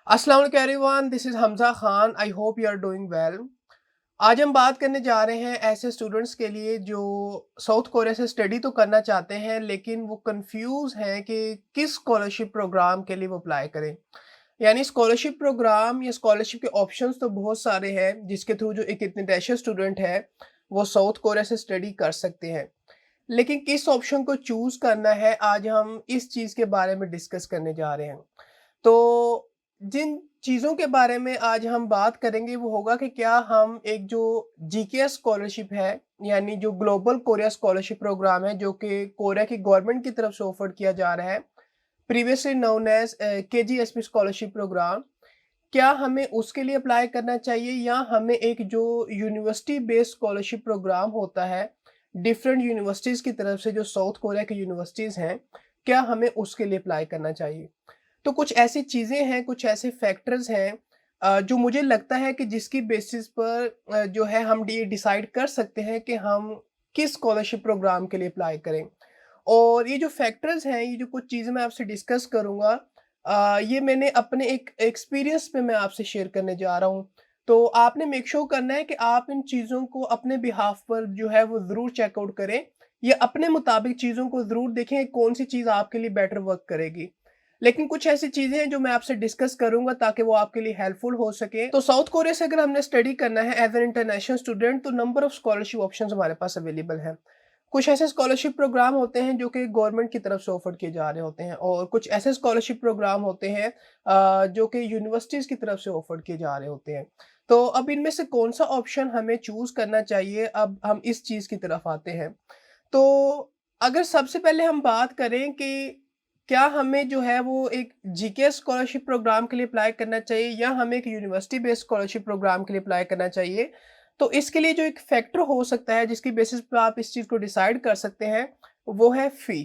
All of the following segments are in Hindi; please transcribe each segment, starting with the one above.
अस्सलाम वालेकुम everyone, this is Hamza Khan. I hope you are doing well. आज हम बात करने जा रहे हैं ऐसे स्टूडेंट्स के लिए जो साउथ कोरिया से स्टडी तो करना चाहते हैं, लेकिन वो कंफ्यूज हैं कि किस स्कॉलरशिप प्रोग्राम के लिए वो अप्लाई करें। यानी स्कॉलरशिप प्रोग्राम या स्कॉलरशिप के ऑप्शंस तो बहुत सारे हैं, जिसके थ्रू जो एक इंटरनेशनल स्टूडेंट है वो साउथ कोरिया से स्टडी कर सकते हैं। लेकिन किस ऑप्शन को चूज़ करना है, आज हम इस चीज़ के बारे में डिस्कस करने जा रहे हैं। तो जिन चीज़ों के बारे में आज हम बात करेंगे वो होगा कि क्या हम एक जो जीकेएस स्कॉलरशिप है, यानी जो ग्लोबल कोरिया स्कॉलरशिप प्रोग्राम है, जो कि कोरिया की गवर्नमेंट की तरफ से ऑफर किया जा रहा है, previously known as KGSP scholarship program. क्या हमें उसके लिए अप्लाई करना चाहिए या हमें एक जो यूनिवर्सिटी बेस्ड स्कॉलरशिप प्रोग्राम होता है, डिफरेंट यूनिवर्सिटीज़ की तरफ से जो साउथ कोरिया की यूनिवर्सिटीज़ हैं, क्या हमें उसके लिए अप्लाई करना चाहिए? तो कुछ ऐसी चीज़ें हैं, कुछ ऐसे फैक्टर्स हैं जो मुझे लगता है कि जिसकी बेसिस पर जो है हम ये डिसाइड कर सकते हैं कि हम किस स्कॉलरशिप प्रोग्राम के लिए अप्लाई करें। और ये जो फैक्टर्स हैं, ये जो कुछ चीज़ें मैं आपसे डिस्कस करूँगा, ये मैंने अपने एक एक्सपीरियंस पे मैं आपसे शेयर करने जा रहा हूँ। तो आपने मेक श्योर करना है कि आप इन चीज़ों को अपने बिहाफ़ पर जो है वो ज़रूर चेक आउट करें, या अपने मुताबिक चीज़ों को ज़रूर देखें कौन-सी चीज़ आपके लिए बेटर वर्क करेगी। लेकिन कुछ ऐसी चीज़ें हैं जो मैं आपसे डिस्कस करूँगा ताकि वो आपके लिए हेल्पफुल हो सके। तो साउथ कोरिया से अगर हमने स्टडी करना है एज़ एन इंटरनेशनल स्टूडेंट, तो नंबर ऑफ स्कॉलरशिप ऑप्शंस हमारे पास अवेलेबल हैं। कुछ ऐसे स्कॉलरशिप प्रोग्राम होते हैं जो कि गवर्नमेंट की तरफ से ऑफर किए जा रहे होते हैं, और कुछ ऐसे स्कॉलरशिप प्रोग्राम होते हैं जो कि यूनिवर्सिटीज़ की तरफ से ऑफर किए जा रहे होते हैं। तो अब इनमें से कौन-सा ऑप्शन हमें चूज़ करना चाहिए, अब हम इस चीज़ की तरफ आते हैं। तो अगर सबसे पहले हम बात करें कि क्या हमें जो है वो एक जीकेएस स्कॉलरशिप प्रोग्राम के लिए अप्लाई करना चाहिए या हमें एक यूनिवर्सिटी बेस्ड स्कॉलरशिप प्रोग्राम के लिए अप्लाई करना चाहिए, तो इसके लिए जो एक फैक्टर हो सकता है जिसकी बेसिस पे आप इस चीज़ को डिसाइड कर सकते हैं, वो है फ़ी।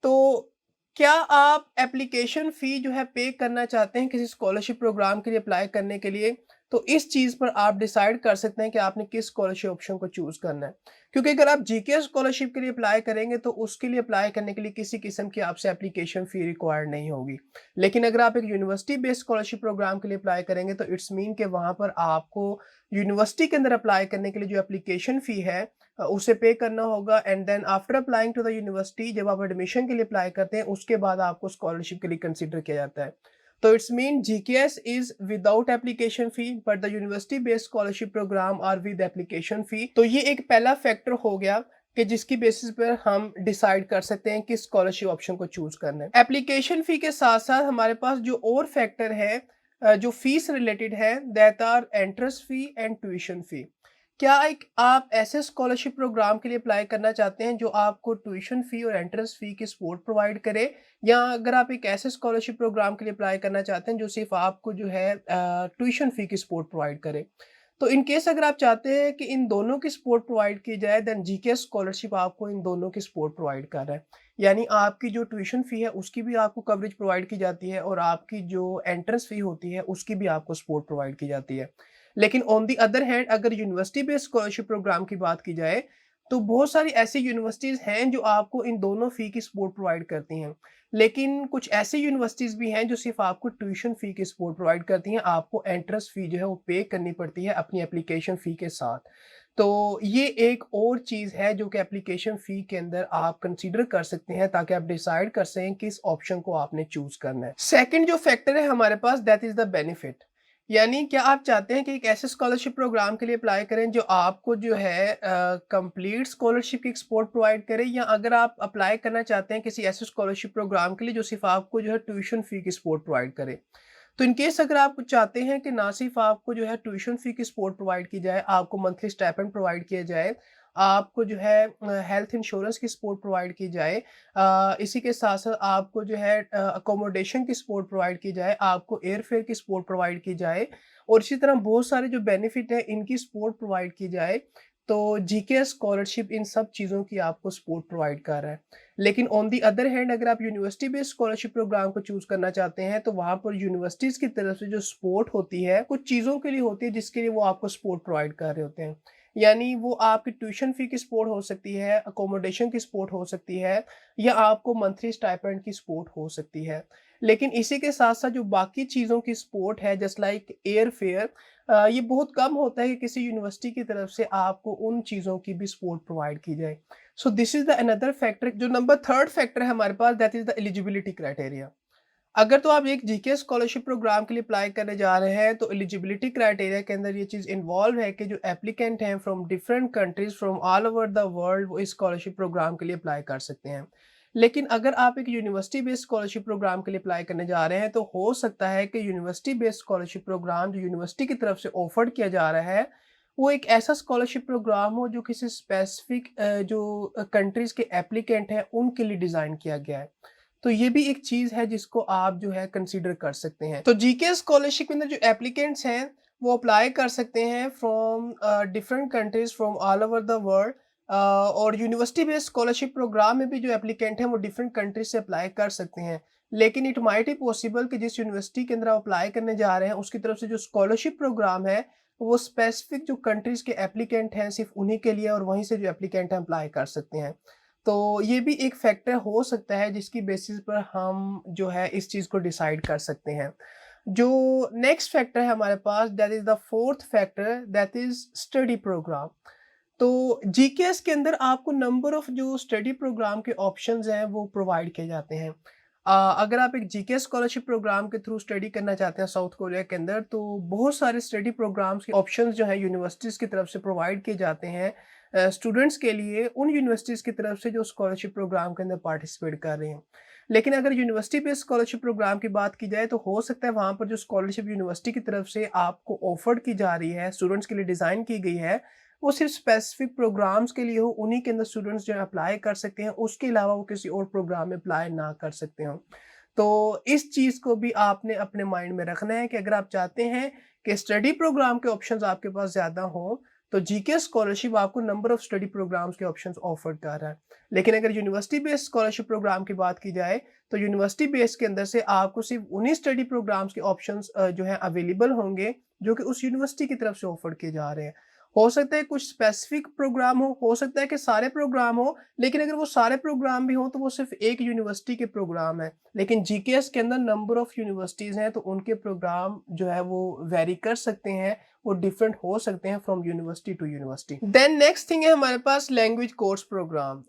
तो क्या आप एप्लीकेशन फ़ी जो है पे करना चाहते हैं किसी स्कॉलरशिप प्रोग्राम के लिए अप्लाई करने के लिए? तो इस चीज़ पर आप डिसाइड कर सकते हैं कि आपने किस स्कॉलरशिप ऑप्शन को चूज़ करना है। क्योंकि अगर आप जीके स्कॉलरशिप के लिए अप्लाई करेंगे तो उसके लिए अप्लाई करने के लिए किसी किस्म की आपसे एप्लीकेशन फ़ी रिक्वायर्ड नहीं होगी। लेकिन अगर आप एक यूनिवर्सिटी बेस्ड स्कॉलरशिप प्रोग्राम के लिए अप्लाई करेंगे तो इट्स मीन कि वहाँ पर आपको यूनिवर्सिटी के अंदर अप्लाई करने के लिए जो एप्लीकेशन फ़ी है उसे पे करना होगा, and then after applying to the university, जब आप एडमिशन के लिए अप्लाई करते हैं उसके बाद आपको स्कॉलरशिप के लिए कंसीडर किया जाता है। तो it's mean GKS is without application fee, but the university based scholarship program are with application fee. तो ये एक पहला फैक्टर हो गया कि जिसकी बेसिस पर हम डिसाइड कर सकते हैं कि स्कॉलरशिप ऑप्शन को चूज करना है। एप्लीकेशन फी के साथ साथ हमारे पास जो और फैक्टर है जो फीस रिलेटेड है, that are entrance fee and tuition fee. क्या एक आप ऐसे स्कॉलरशिप प्रोग्राम के लिए अप्लाई करना चाहते हैं जो आपको ट्यूशन फ़ी और एंट्रेंस फ़ी की सपोर्ट प्रोवाइड करे? या अगर आप एक ऐसे स्कॉलरशिप प्रोग्राम के लिए अप्लाई करना चाहते हैं जो सिर्फ़ आपको जो है ट्यूशन फ़ी की सपोर्ट प्रोवाइड करे? तो इन केस अगर आप चाहते हैं कि इन दोनों की सपोर्ट प्रोवाइड की जाए, देन जीके स्कॉलरशिप आपको इन दोनों की सपोर्ट प्रोवाइड कर रहा है। यानी आपकी जो ट्यूशन फ़ी है उसकी भी आपको कवरेज प्रोवाइड की जाती है, और आपकी जो एंट्रेंस फ़ी होती है उसकी भी आपको सपोर्ट प्रोवाइड की जाती है। लेकिन ऑन द अदर हैंड अगर यूनिवर्सिटी बेस्ड स्कॉलरशिप प्रोग्राम की बात की जाए, तो बहुत सारी ऐसी यूनिवर्सिटीज़ हैं जो आपको इन दोनों फ़ी की सपोर्ट प्रोवाइड करती हैं। लेकिन कुछ ऐसी यूनिवर्सिटीज़ भी हैं जो सिर्फ़ आपको ट्यूशन फ़ी की सपोर्ट प्रोवाइड करती हैं, आपको एंट्रेंस फ़ी जो है वो पे करनी पड़ती है अपनी एप्लीकेशन फ़ी के साथ। तो ये एक और चीज़ है जो कि एप्लीकेशन फ़ी के अंदर आप कंसीडर कर सकते हैं ताकि आप डिसाइड कर सकें किस ऑप्शन को आपने चूज़ करना है। सेकंड जो फैक्टर है हमारे पास, दैट इज़ द बेनिफिट। यानी क्या आप चाहते हैं कि एक ऐसे स्कॉलरशिप प्रोग्राम के लिए अप्लाई करें जो आपको जो है कंप्लीट स्कॉलरशिप की सपोर्ट प्रोवाइड करे, या अगर आप अप्लाई करना चाहते हैं किसी ऐसे स्कॉलरशिप प्रोग्राम के लिए जो सिर्फ आपको जो है ट्यूशन फी की सपोर्ट प्रोवाइड करे। तो इन केस अगर आप चाहते हैं कि ना सिर्फ आपको जो है ट्यूशन फी की सपोर्ट प्रोवाइड की जाए, आपको मंथली स्टाइपेंड प्रोवाइड किया जाए, आपको जो है हेल्थ इंश्योरेंस की सपोर्ट प्रोवाइड की जाए, इसी के साथ-साथ आपको जो है अकोमोडेशन की सपोर्ट प्रोवाइड की जाए, आपको एयर फेयर की सपोर्ट प्रोवाइड की जाए, और इसी तरह बहुत सारे जो बेनिफिट हैं इनकी सपोर्ट प्रोवाइड की जाए, तो जीके स्कॉलरशिप इन सब चीज़ों की आपको सपोर्ट प्रोवाइड कर रहा है। लेकिन ऑन द अदर हैंड अगर आप यूनिवर्सिटी बेस्ड स्कॉलरशिप प्रोग्राम को चूज़ करना चाहते हैं, तो वहाँ पर यूनिवर्सिटीज़ की तरफ से जो सपोर्ट होती है, कुछ चीज़ों के लिए होती है जिसके लिए वो आपको सपोर्ट प्रोवाइड कर रहे होते हैं। यानी वो आपकी ट्यूशन फ़ी की सपोर्ट हो सकती है, अकोमोडेशन की सपोर्ट हो सकती है या आपको मंथली स्टाइपेंड की सपोर्ट हो सकती है। लेकिन इसी के साथ-साथ जो बाकी चीज़ों की सपोर्ट है जस्ट लाइक एयर फेयर ये बहुत कम होता है कि किसी यूनिवर्सिटी की तरफ से आपको उन चीज़ों की भी सपोर्ट प्रोवाइड की जाए। So this is the another factor जो नंबर 3rd फैक्टर है हमारे पास that is the eligibility criteria. अगर तो आप एक जीके स्कॉलरशिप प्रोग्राम के लिए अप्लाई करने जा रहे हैं तो एलिजिबिलिटी क्राइटेरिया के अंदर ये चीज़ इन्वॉल्व है कि जो एप्लीकेंट हैं from different countries from all over the world वो इस स्कॉलरशिप प्रोग्राम के लिए अप्लाई कर सकते हैं। लेकिन अगर आप एक यूनिवर्सिटी बेस्ड स्कॉलरशिप प्रोग्राम के लिए अप्लाई करने जा रहे हैं तो हो सकता है कि यूनिवर्सिटी बेस्ड स्कॉलरशिप प्रोग्राम जो यूनिवर्सिटी की तरफ से ऑफर किया जा रहा है वो एक ऐसा स्कॉलरशिप प्रोग्राम हो जो किसी स्पेसिफिक जो कंट्रीज के एप्लीकेंट हैं उनके लिए डिज़ाइन किया गया है। तो ये भी एक चीज़ है जिसको आप जो है कंसीडर कर सकते हैं। तो जीके स्कॉलरशिप के अंदर जो एप्लीकेंट्स हैं वो अप्लाई कर सकते हैं from different countries from all over the world और यूनिवर्सिटी बेस्ड स्कॉलरशिप प्रोग्राम में भी जो एप्लीकेंट हैं वो डिफरेंट कंट्रीज से अप्लाई कर सकते हैं। लेकिन इट माइट बी पॉसिबल कि जिस यूनिवर्सिटी के अंदर आप अप्लाई करने जा रहे हैं उसकी तरफ से जो स्कॉलरशिप प्रोग्राम है वो स्पेसिफिक जो कंट्रीज के एप्लीकेंट हैं सिर्फ उन्हीं के लिए और वहीं से जो एप्लीकेंट हैं अप्लाई कर सकते हैं। तो ये भी एक फैक्टर हो सकता है जिसकी बेसिस पर हम जो है इस चीज़ को डिसाइड कर सकते हैं। जो नेक्स्ट फैक्टर है हमारे पास that is the 4th factor that is study program. तो जीकेएस के अंदर आपको नंबर ऑफ जो स्टडी प्रोग्राम के ऑप्शंस हैं वो प्रोवाइड किए जाते हैं। अगर आप एक जीके स्कॉलरशिप प्रोग्राम के थ्रू स्टडी करना चाहते हैं साउथ कोरिया के अंदर तो बहुत सारे स्टडी प्रोग्राम्स के ऑप्शंस जो है यूनिवर्सिटीज़ की तरफ से प्रोवाइड किए जाते हैं स्टूडेंट्स के लिए उन यूनिवर्सिटीज़ की तरफ से जो स्कॉलरशिप प्रोग्राम के अंदर पार्टिसिपेट कर रहे हैं। लेकिन अगर यूनिवर्सिटी बेस्ड स्कॉलरशिप प्रोग्राम की बात की जाए तो हो सकता है वहाँ पर जो स्कॉलरशिप यूनिवर्सिटी की तरफ से आपको ऑफर्ड की जा रही है स्टूडेंट्स के लिए डिज़ाइन की गई है वो सिर्फ स्पेसिफिक प्रोग्राम्स के लिए हो उन्हीं के अंदर स्टूडेंट्स जो है अप्लाई कर सकते हैं उसके अलावा वो किसी और प्रोग्राम में अप्लाई ना कर सकते हो। तो इस चीज़ को भी आपने अपने माइंड में रखना है कि अगर आप चाहते हैं कि स्टडी प्रोग्राम के ऑप्शंस आपके पास ज़्यादा हों तो जीके स्कॉलरशिप आपको नंबर ऑफ स्टडी प्रोग्राम्स के ऑप्शंस ऑफर कर रहा है। लेकिन अगर यूनिवर्सिटी बेस्ड स्कॉलरशिप प्रोग्राम की बात की जाए तो यूनिवर्सिटी बेस के अंदर से आपको सिर्फ उन्हीं स्टडी प्रोग्राम्स के ऑप्शंस जो है अवेलेबल होंगे जो कि उस यूनिवर्सिटी की तरफ से ऑफर किए जा रहे हैं। हो सकता है कुछ स्पेसिफिक प्रोग्राम हो सकता है कि सारे प्रोग्राम हो, लेकिन अगर वो सारे प्रोग्राम भी हों तो वो सिर्फ एक यूनिवर्सिटी के प्रोग्राम हैं। लेकिन जीकेएस के अंदर नंबर ऑफ यूनिवर्सिटीज़ हैं तो उनके प्रोग्राम जो है वो वेरी कर सकते हैं, वो डिफरेंट हो सकते हैं from university to university. Then next thing है हमारे पास लैंग्वेज कोर्स प्रोग्राम।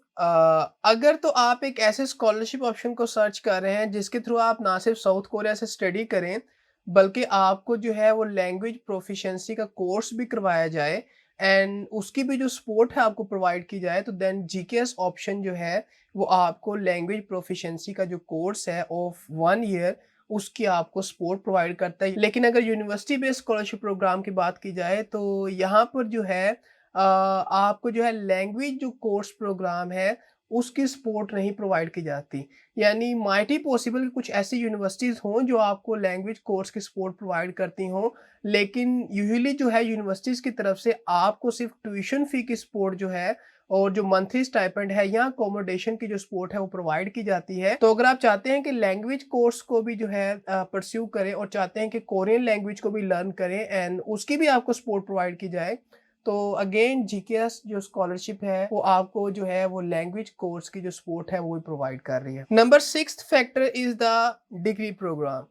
अगर तो आप एक ऐसे स्कॉलरशिप ऑप्शन को सर्च कर रहे हैं जिसके थ्रू आप ना सिर्फ साउथ कोरिया से स्टडी करें, बल्कि आपको जो है वो लैंग्वेज प्रोफिशिएंसी का कोर्स भी करवाया जाए एंड उसकी भी जो सपोर्ट है आपको प्रोवाइड की जाए तो देन जीकेएस ऑप्शन जो है वो आपको लैंग्वेज प्रोफिशिएंसी का जो कोर्स है ऑफ 1 ईयर उसकी आपको सपोर्ट प्रोवाइड करता है। लेकिन अगर यूनिवर्सिटी बेस्ड स्कॉलरशिप प्रोग्राम की बात की जाए तो यहाँ पर जो है आपको जो है लैंग्वेज जो कोर्स प्रोग्राम है उसकी सपोर्ट नहीं प्रोवाइड की जाती। यानी माइट ही पॉसिबल कि कुछ ऐसी यूनिवर्सिटीज़ हों जो आपको लैंग्वेज कोर्स की सपोर्ट प्रोवाइड करती हों, लेकिन यूजुअली जो है यूनिवर्सिटीज़ की तरफ से आपको सिर्फ ट्यूशन फ़ी की सपोर्ट जो है और जो मंथली स्टाइपेंड है या अकोमोडेशन की जो सपोर्ट है वो प्रोवाइड की जाती है। तो अगर आप चाहते हैं कि लैंग्वेज कोर्स को भी जो है परस्यू करें और चाहते हैं कि कोरियन लैंग्वेज को भी लर्न करें एंड उसकी भी आपको सपोर्ट प्रोवाइड की जाए तो अगेन जीकेएस जो स्कॉलरशिप है वो आपको जो है वो लैंग्वेज कोर्स की जो सपोर्ट है वो भी प्रोवाइड कर रही है। Number 6th factor is the degree program.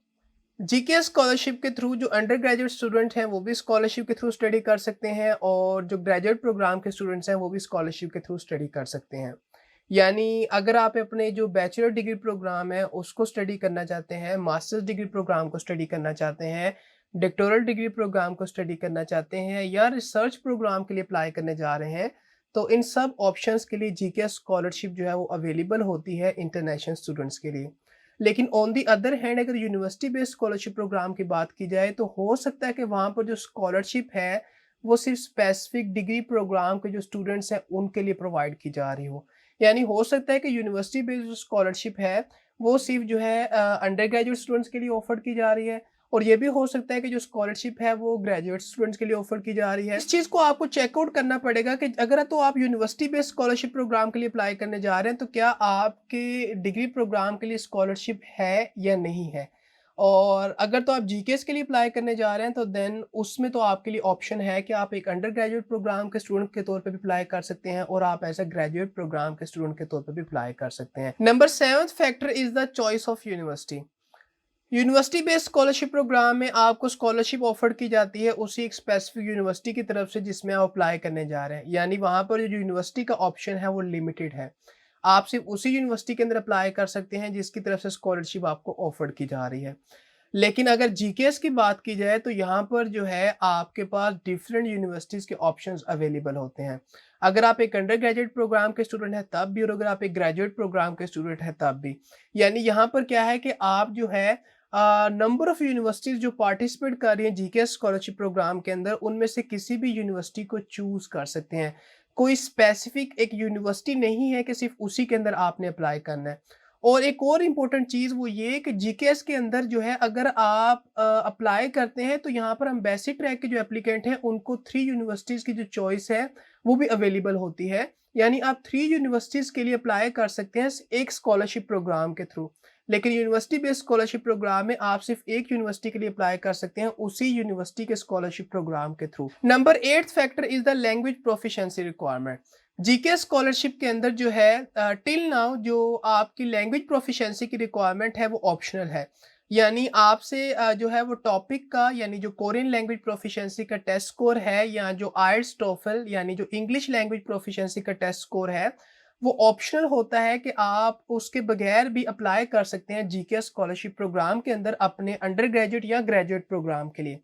GKS scholarship के थ्रू जो अंडर ग्रेजुएट स्टूडेंट हैं वो भी स्कॉलरशिप के थ्रू स्टडी कर सकते हैं और जो ग्रेजुएट प्रोग्राम के स्टूडेंट्स हैं वो भी स्कॉलरशिप के थ्रू स्टडी कर सकते हैं। यानी अगर आप अपने जो बैचलर डिग्री प्रोग्राम है उसको स्टडी करना चाहते हैं, मास्टर्स डिग्री प्रोग्राम को स्टडी करना चाहते हैं, डॉक्टोरल डिग्री प्रोग्राम को स्टडी करना चाहते हैं या रिसर्च प्रोग्राम के लिए अप्लाई करने जा रहे हैं तो इन सब ऑप्शंस के लिए जीके स्कॉलरशिप जो है वो अवेलेबल होती है इंटरनेशनल स्टूडेंट्स के लिए। लेकिन ऑन दी अदर हैंड अगर यूनिवर्सिटी बेस्ड स्कॉलरशिप प्रोग्राम की बात की जाए तो हो सकता है कि वहाँ पर जो स्कॉलरशिप है वो सिर्फ स्पेसिफिक डिग्री प्रोग्राम के जो स्टूडेंट्स हैं उनके लिए प्रोवाइड की जा रही हो। यानी हो सकता है कि यूनिवर्सिटी बेस्ड जो स्कॉलरशिप है वो सिर्फ जो है अंडर ग्रेजुएट स्टूडेंट्स के लिए ऑफर की जा रही है और ये भी हो सकता है कि जो स्कॉलरशिप है वो ग्रेजुएट स्टूडेंट्स के लिए ऑफर की जा रही है। इस चीज़ को आपको चेकआउट करना पड़ेगा कि अगर तो आप यूनिवर्सिटी बेस्ड स्कॉलरशिप प्रोग्राम के लिए अप्लाई करने जा रहे हैं तो क्या आपके डिग्री प्रोग्राम के लिए स्कॉलरशिप है या नहीं है। और अगर तो आप जीकेएस के लिए अप्लाई करने जा रहे हैं तो देन उसमें तो आपके लिए ऑप्शन है कि आप एक अंडर ग्रेजुएट प्रोग्राम के स्टूडेंट के तौर पे भी अप्लाई कर सकते हैं और आप एज अ ग्रेजुएट प्रोग्राम के स्टूडेंट के तौर पे भी अप्लाई कर सकते हैं। Number 7th factor is the choice of university. University based scholarship program में आपको स्कॉलरशिप ऑफर की जाती है उसी एक स्पेसिफिक यूनिवर्सिटी की तरफ से जिसमें आप अप्लाई करने जा रहे हैं, यानी वहाँ पर जो यूनिवर्सिटी का ऑप्शन है वो लिमिटेड है। आप सिर्फ उसी यूनिवर्सिटी के अंदर अप्लाई कर सकते हैं जिसकी तरफ से स्कॉलरशिप आपको ऑफर की जा रही है। लेकिन अगर जीकेएस की बात की जाए तो यहाँ पर जो है आपके पास डिफरेंट यूनिवर्सिटीज़ के ऑप्शंस अवेलेबल होते हैं। अगर आप एक अंडर ग्रेजुएट प्रोग्राम के स्टूडेंट हैं तब भी और अगर आप एक ग्रेजुएट प्रोग्राम के स्टूडेंट हैं तब भी। यानी यहाँ पर क्या है कि आप जो है नंबर ऑफ यूनिवर्सिटीज़ जो पार्टिसिपेट कर रही हैं जीकेएस स्कॉलरशिप प्रोग्राम के अंदर उनमें से किसी भी यूनिवर्सिटी को चूज़ कर सकते हैं। कोई स्पेसिफिक एक यूनिवर्सिटी नहीं है कि सिर्फ उसी के अंदर आपने अप्लाई करना है। और एक और इम्पोर्टेंट चीज़ वो ये कि जीकेएस के अंदर जो है अगर आप अप्लाई करते हैं तो यहाँ पर एम्बेसी ट्रैक के जो एप्लीकेंट हैं उनको 3 यूनिवर्सिटीज़ की जो चॉइस है वो भी अवेलेबल होती है। यानी आप 3 यूनिवर्सिटीज़ के लिए अप्लाई कर सकते हैं एक स्कॉलरशिप प्रोग्राम के थ्रू। लेकिन यूनिवर्सिटी बेस्ड स्कॉलरशिप प्रोग्राम में आप सिर्फ एक यूनिवर्सिटी के लिए अप्लाई कर सकते हैं उसी यूनिवर्सिटी के स्कॉलरशिप प्रोग्राम के through. Number 8th factor is the language proficiency requirement. GK scholarship के अंदर जो है टिल नाउ जो आपकी लैंग्वेज प्रोफिशिएंसी की रिक्वायरमेंट है वो ऑप्शनल है। यानी आपसे जो है वो टॉपिक का यानी जो कोरियन लैंग्वेज प्रोफिशिएंसी का टेस्ट स्कोर है या जो आइल्स टोफल यानी जो इंग्लिश लैंग्वेज प्रोफिशिएंसी का टेस्ट स्कोर है वो ऑप्शनल होता है कि आप उसके बगैर भी अप्लाई कर सकते हैं जीके स्कॉलरशिप प्रोग्राम के अंदर अपने अंडर ग्रेजुएट या ग्रेजुएट प्रोग्राम के लिए।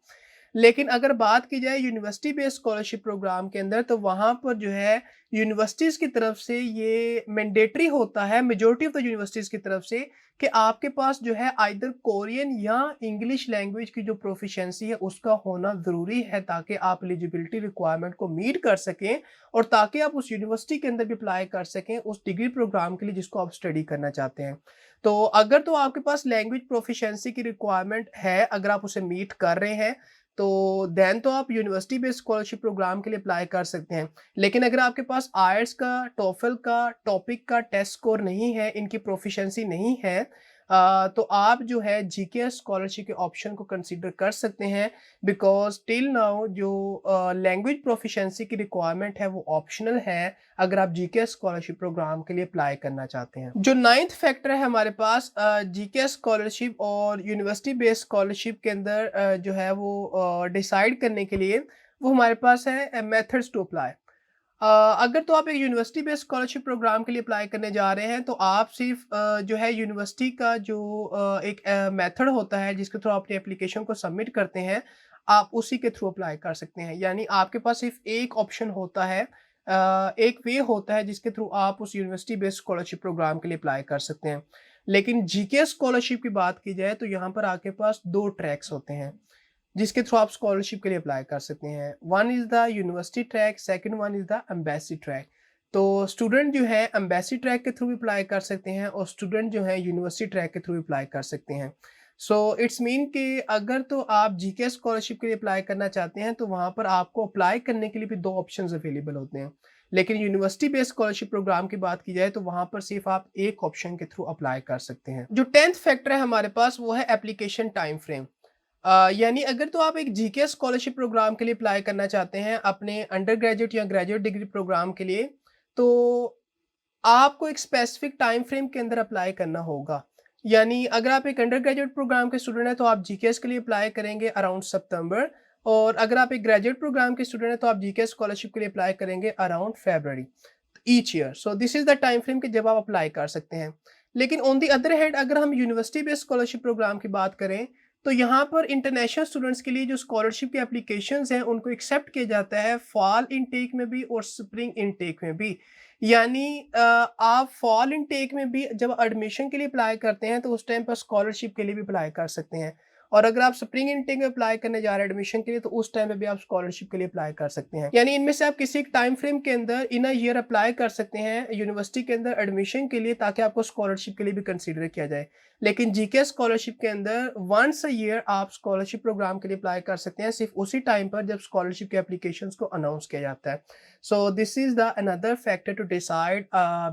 लेकिन अगर बात की जाए यूनिवर्सिटी बेस्ड स्कॉलरशिप प्रोग्राम के अंदर तो वहाँ पर जो है यूनिवर्सिटीज़ की तरफ से ये मैंडेटरी होता है मेजॉरिटी ऑफ द यूनिवर्सिटीज़ की तरफ से कि आपके पास जो है आइदर कोरियन या इंग्लिश लैंग्वेज की जो प्रोफिशिएंसी है उसका होना ज़रूरी है ताकि आप एलिजिबिलिटी रिक्वायरमेंट को मीट कर सकें और ताकि आप उस यूनिवर्सिटी के अंदर भी अप्लाई कर सकें उस डिग्री प्रोग्राम के लिए जिसको आप स्टडी करना चाहते हैं। तो अगर तो आपके पास लैंग्वेज प्रोफिशिएंसी की रिक्वायरमेंट है अगर आप उसे मीट कर रहे हैं तो देन तो आप यूनिवर्सिटी बेस्ड स्कॉलरशिप प्रोग्राम के लिए अप्लाई कर सकते हैं। लेकिन अगर आपके पास आईएलटीएस का, टोफल का, टॉपिक का टेस्ट स्कोर नहीं है, इनकी प्रोफिशिएंसी नहीं है तो आप जो है जीकेएस स्कॉलरशिप के ऑप्शन को कंसीडर कर सकते हैं बिकॉज़ टिल नाउ जो लैंग्वेज प्रोफिशिएंसी की रिक्वायरमेंट है वो ऑप्शनल है अगर आप जीकेएस स्कॉलरशिप प्रोग्राम के लिए अप्लाई करना चाहते हैं। जो 9th फैक्टर है हमारे पास जीकेएस स्कॉलरशिप और यूनिवर्सिटी बेस्ड स्कॉलरशिप के अंदर जो है वो डिसाइड करने के लिए वो हमारे पास है मेथड्स टू अप्लाई। अगर तो आप एक यूनिवर्सिटी बेस्ड स्कॉलरशिप प्रोग्राम के लिए अप्लाई करने जा रहे हैं तो आप सिर्फ जो है यूनिवर्सिटी का जो एक मेथड होता है जिसके थ्रू आप अपनी एप्लीकेशन को सबमिट करते हैं आप उसी के थ्रू अप्लाई कर सकते हैं। यानी आपके पास सिर्फ एक ऑप्शन होता है एक वे होता है जिसके थ्रू आप उस यूनिवर्सिटी बेस्ड स्कॉलरशिप प्रोग्राम के लिए अप्लाई कर सकते हैं। लेकिन जीके स्कॉलरशिप की बात की जाए तो यहाँ पर आपके पास 2 ट्रैक्स होते हैं जिसके थ्रू आप स्कॉलरशिप के लिए अप्लाई कर सकते हैं। One is the university track, second one is the embassy track. तो स्टूडेंट जो है एम्बेसी ट्रैक के थ्रू भी अप्लाई कर सकते हैं और स्टूडेंट जो है यूनिवर्सिटी ट्रैक के थ्रू भी अप्लाई कर सकते हैं। सो इट्स मीन कि अगर तो आप जीके स्कॉलरशिप के लिए अप्लाई करना चाहते हैं तो वहाँ पर आपको अप्लाई करने के लिए भी 2 ऑप्शंस अवेलेबल होते हैं। लेकिन यूनिवर्सिटी बेस्ड स्कॉलरशिप प्रोग्राम की बात की जाए तो वहाँ पर सिर्फ आप एक ऑप्शन के थ्रू अप्लाई कर सकते हैं। जो 10th फैक्टर है हमारे पास वो है एप्लीकेशन टाइम फ्रेम। यानी अगर तो आप एक जीके स्कॉलरशिप प्रोग्राम के लिए अप्लाई करना चाहते हैं अपने अंडर ग्रेजुएट या ग्रेजुएट डिग्री प्रोग्राम के लिए तो आपको एक स्पेसिफिक टाइम फ्रेम के अंदर अप्लाई करना होगा। यानी अगर आप एक अंडर ग्रेजुएट प्रोग्राम के स्टूडेंट हैं तो आप जीकेएस के लिए अप्लाई करेंगे अराउंड सितंबर और अगर आप एक ग्रेजुएट प्रोग्राम के स्टूडेंट हैं तो आप जीके स्कॉलरशिप के लिए अप्लाई करेंगे around February each year. So this is the time frame कि जब आप अप्लाई कर सकते हैं। लेकिन ऑन द अदर हैंड अगर हम यूनिवर्सिटी बेस्ड स्कॉलरशिप प्रोग्राम की बात करें तो यहाँ पर इंटरनेशनल स्टूडेंट्स के लिए जो स्कॉलरशिप के एप्लीकेशंस हैं उनको एक्सेप्ट किया जाता है फॉल इनटेक में भी और स्प्रिंग इनटेक में भी। यानी आप फॉल इनटेक में भी जब एडमिशन के लिए अप्लाई करते हैं तो उस टाइम पर स्कॉलरशिप के लिए भी अप्लाई कर सकते हैं और अगर आप स्प्रिंग इनटेक में अप्लाई करने जा रहे हैं एडमिशन के लिए, तो उस टाइम पे भी आप स्कॉलरशिप के लिए अप्लाई कर सकते हैं। यानी इनमें से आप किसी एक टाइम फ्रेम के अंदर इन अ ईयर अप्लाई कर सकते हैं यूनिवर्सिटी के अंदर एडमिशन के लिए, ताकि आपको स्कॉलरशिप के लिए भी कंसीडर किया जाए। लेकिन जीके स्कॉलरशिप के अंदर वंस अ ईयर आप स्कॉलरशिप प्रोग्राम के लिए अप्लाई कर सकते हैं, सिर्फ उसी टाइम पर जब स्कॉलरशिप के एप्लीकेशंस को अनाउंस किया जाता है। So this is the another factor to decide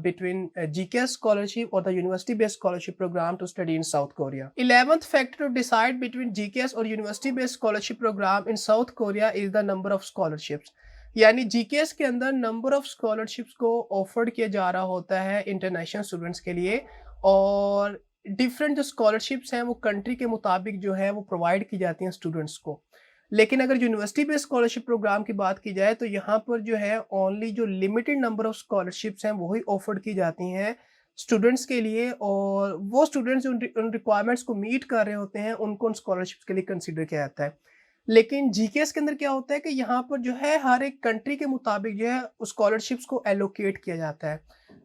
between GK scholarship और the university based scholarship program to study in South Korea. 11th factor to decide between GKS और university based scholarship program in South Korea is the number of scholarships. यानी जीकेएस के अंदर नंबर ऑफ स्कॉलरशिप्स को ऑफर्ड किया जा रहा होता है इंटरनेशनल स्टूडेंट्स के लिए, और डिफरेंट जो स्कॉलरशिप्स हैं वो कंट्री के मुताबिक जो है वो प्रोवाइड की जाती हैं स्टूडेंट्स को। लेकिन अगर यूनिवर्सिटी बेस्ड स्कॉलरशिप प्रोग्राम की बात की जाए, तो यहाँ पर जो है ओनली जो लिमिटेड नंबर ऑफ स्कॉलरशिप्स हैं वही ऑफर्ड की जाती हैं स्टूडेंट्स के लिए, और वो स्टूडेंट्स जो उन रिक्वायरमेंट्स को मीट कर रहे होते हैं उनको उन स्कॉलरशिप्स के लिए कंसिडर किया जाता है। लेकिन जीकेएस के अंदर क्या होता है कि यहाँ पर जो है हर एक कंट्री के मुताबिक जो है उस स्कॉलरशिप्स को एलोकेट किया जाता है।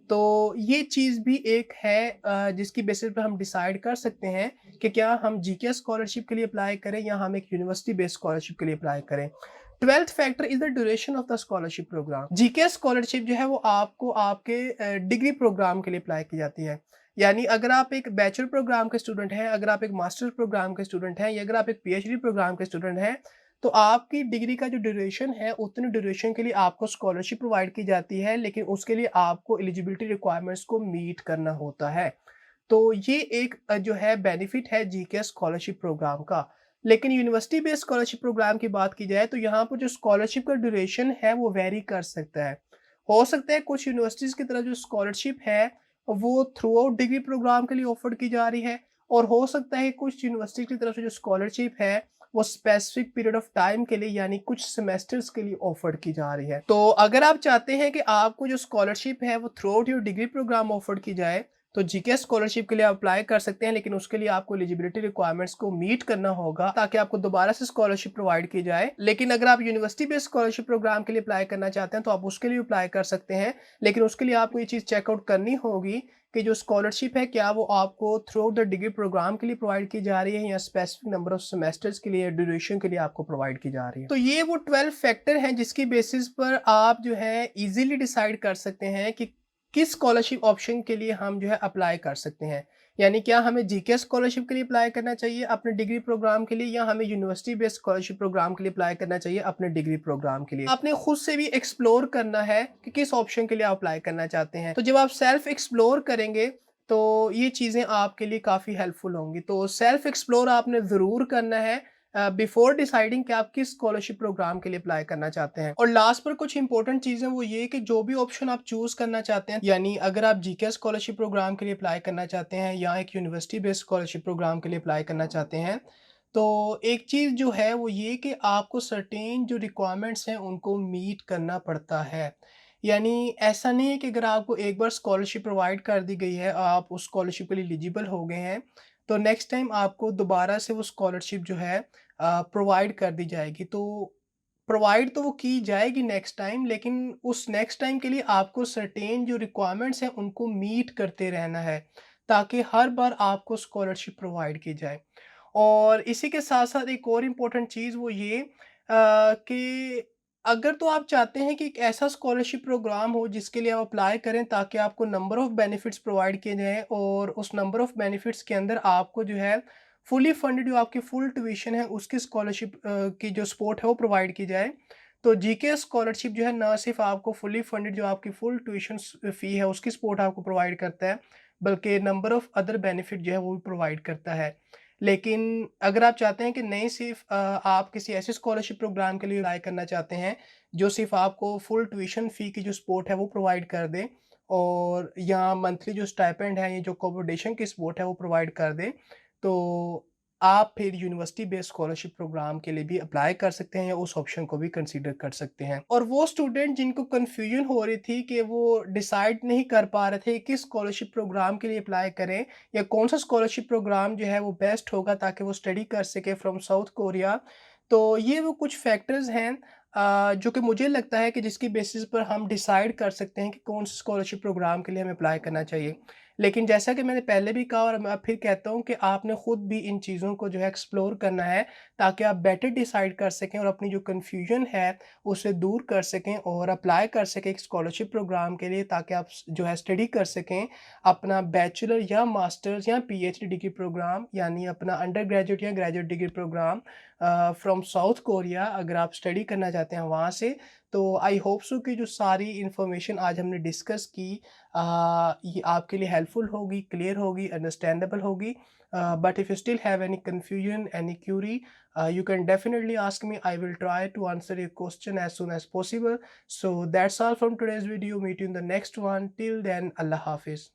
तो ये चीज़ भी एक है जिसकी बेसिस पे हम डिसाइड कर सकते हैं कि क्या हम जीकेएस स्कॉलरशिप के लिए अप्लाई करें या हम एक यूनिवर्सिटी बेस्ड स्कॉलरशिप के लिए अप्लाई करें। 12th factor is the duration of the scholarship program. GKS scholarship जो है वो आपको आपके डिग्री प्रोग्राम के लिए अप्लाई की जाती है। यानी अगर आप एक बैचलर प्रोग्राम के स्टूडेंट हैं, अगर आप एक मास्टर प्रोग्राम के स्टूडेंट हैं, या अगर आप एक पीएचडी प्रोग्राम के स्टूडेंट हैं, तो आपकी डिग्री का जो ड्यूरेशन है उतने ड्यूरेशन के लिए आपको स्कॉलरशिप प्रोवाइड की जाती है, लेकिन उसके लिए आपको एलिजिबिलिटी रिक्वायरमेंट्स को मीट करना होता है। तो ये एक जो है बेनिफिट है जीके स्कॉलरशिप प्रोग्राम का। लेकिन यूनिवर्सिटी बेस्ड स्कॉलरशिप प्रोग्राम की बात की जाए, तो यहाँ पर जो स्कॉलरशिप का ड्यूरेशन है वो वेरी कर सकता है। हो सकता है कुछ यूनिवर्सिटीज़ की तरह जो स्कॉलरशिप है वो थ्रू आउट डिग्री प्रोग्राम के लिए ऑफर की जा रही है, और हो सकता है कुछ यूनिवर्सिटी की तरफ से जो स्कॉलरशिप है वो स्पेसिफिक पीरियड ऑफ टाइम के लिए यानी कुछ सेमेस्टर्स के लिए ऑफर की जा रही है। तो अगर आप चाहते हैं कि आपको जो स्कॉलरशिप है वो throughout your degree program offer की जाए, तो जीके स्कॉलरशिप के लिए आप अप्लाई कर सकते हैं, लेकिन उसके लिए आपको एलिजिबिलिटी रिक्वायरमेंट्स को मीट करना होगा ताकि आपको दोबारा से स्कॉलरशिप प्रोवाइड की जाए। लेकिन अगर आप यूनिवर्सिटी बेस्ड स्कॉलरशिप प्रोग्राम के लिए अप्लाई करना चाहते हैं तो आप उसके लिए अप्लाई कर सकते हैं, लेकिन उसके लिए आपको ये चीज़ चेकआउट करनी होगी कि जो स्कॉलरशिप है क्या वो आपको throughout the degree program के लिए प्रोवाइड की जा रही है या स्पेसिफिक नंबर ऑफ सेमेस्टर्स के लिए ड्यूरेशन के लिए आपको प्रोवाइड की जा रही है। तो ये वो 12 फैक्टर हैं जिसकी बेसिस पर आप जो है इजीली डिसाइड कर सकते हैं कि किस स्कॉलरशिप ऑप्शन के लिए हम जो है अप्लाई कर सकते हैं। यानी क्या हमें जीके स्कॉलरशिप के लिए अप्लाई करना चाहिए अपने डिग्री प्रोग्राम के लिए, या हमें यूनिवर्सिटी बेस्ड स्कॉलरशिप प्रोग्राम के लिए अप्लाई करना चाहिए अपने डिग्री प्रोग्राम के लिए। आपने खुद से भी एक्सप्लोर करना है कि किस ऑप्शन के लिए आप अप्लाई करना चाहते हैं। तो जब आप सेल्फ एक्सप्लोर करेंगे तो ये चीज़ें आपके लिए काफ़ी हेल्पफुल होंगी। तो सेल्फ एक्सप्लोर आपने ज़रूर करना है बिफोर डिसाइडिंग कि आप किस स्कॉलरशिप प्रोग्राम के लिए अप्लाई करना चाहते हैं। और लास्ट पर कुछ इंपॉर्टेंट चीज़ें वो ये कि जो भी ऑप्शन आप चूज़ करना चाहते हैं, यानी अगर आप जीके स्कॉलरशिप प्रोग्राम के लिए अप्लाई करना चाहते हैं या एक यूनिवर्सिटी बेस्ड स्कॉलरशिप प्रोग्राम के लिए अप्लाई करना चाहते हैं, तो एक चीज़ जो है वो ये कि आपको सर्टेन जो रिक्वायरमेंट्स हैं उनको मीट करना पड़ता है। यानी ऐसा नहीं है कि अगर आपको एक बार स्कॉलरशिप प्रोवाइड कर दी गई है, आप उस स्कॉलरशिप के लिए एलिजिबल हो गए हैं, तो नेक्स्ट टाइम आपको दोबारा से वो स्कॉलरशिप जो है प्रोवाइड कर दी जाएगी। तो प्रोवाइड तो वो की जाएगी नेक्स्ट टाइम, लेकिन उस नेक्स्ट टाइम के लिए आपको सर्टेन जो रिक्वायरमेंट्स हैं उनको मीट करते रहना है, ताकि हर बार आपको स्कॉलरशिप प्रोवाइड की जाए। और इसी के साथ-साथ एक और इम्पोर्टेंट चीज़ वो ये कि अगर तो आप चाहते हैं कि एक ऐसा स्कॉलरशिप प्रोग्राम हो जिसके लिए आप अप्लाई करें ताकि आपको नंबर ऑफ़ बेनिफिट्स प्रोवाइड किए जाएँ, और उस नंबर ऑफ़ बेनिफिट्स के अंदर आपको जो है फुली फंडेड जो आपकी फुल ट्यूशन है उसकी स्कॉलरशिप की जो सपोर्ट है वो प्रोवाइड की जाए। तो जीके स्कॉलरशिप जो है ना सिर्फ़ आपको फुली फंडेड जो आपकी फुल ट्यूशन फ़ी है उसकी सपोर्ट आपको प्रोवाइड करता है, बल्कि नंबर ऑफ़ अदर बेनिफिट जो है वो भी प्रोवाइड करता है। लेकिन अगर आप चाहते हैं कि नहीं सिर्फ़ आप किसी ऐसे स्कॉलरशिप प्रोग्राम के लिए अप्लाई करना चाहते हैं, जो सिर्फ़ आपको फुल ट्यूशन फ़ी की जो सपोर्ट है वो प्रोवाइड कर दे, और या मंथली जो स्टाइपेंड है, या जो अकोमोडेशन की सपोर्ट है वो प्रोवाइड कर दे, तो आप फिर यूनिवर्सिटी बेस्ड स्कॉलरशिप प्रोग्राम के लिए भी अप्लाई कर सकते हैं या उस ऑप्शन को भी कंसीडर कर सकते हैं। और वो स्टूडेंट जिनको कन्फ्यूजन हो रही थी कि वो डिसाइड नहीं कर पा रहे थे किस स्कॉलरशिप प्रोग्राम के लिए अप्लाई करें या कौन सा स्कॉलरशिप प्रोग्राम जो है वो बेस्ट होगा ताकि वो स्टडी कर सके फ्रॉम साउथ कोरिया, तो ये वो कुछ फैक्टर्स हैं जो कि मुझे लगता है कि जिसकी बेसिस पर हम डिसाइड कर सकते हैं कि कौन से स्कॉलरशिप प्रोग्राम के लिए हमें अप्लाई करना चाहिए। लेकिन जैसा कि मैंने पहले भी कहा और मैं फिर कहता हूँ कि आपने खुद भी इन चीज़ों को जो है एक्सप्लोर करना है, ताकि आप बेटर डिसाइड कर सकें और अपनी जो कन्फ्यूजन है, उसे दूर कर सकें और अप्लाई कर सकें एक स्कॉलरशिप प्रोग्राम के लिए, ताकि आप जो है स्टडी कर सकें अपना बैचलर या मास्टर्स या पीएचडी डिग्री प्रोग्राम, यानी अपना अंडर ग्रेजुएट या graduate degree program from South Korea, अगर आप स्टडी करना चाहते हैं वहाँ से। तो आई होप सो कि जो सारी इन्फॉर्मेशन आज हमने डिस्कस की ये आपके लिए हेल्पफुल होगी, क्लियर होगी, अंडरस्टैंडेबल होगी। But if you still have any confusion, any Curie, you can definitely ask me. I will try to answer your question as soon as possible. So that's all from today's video. Meet you in the next one. Till then, Allah Hafiz.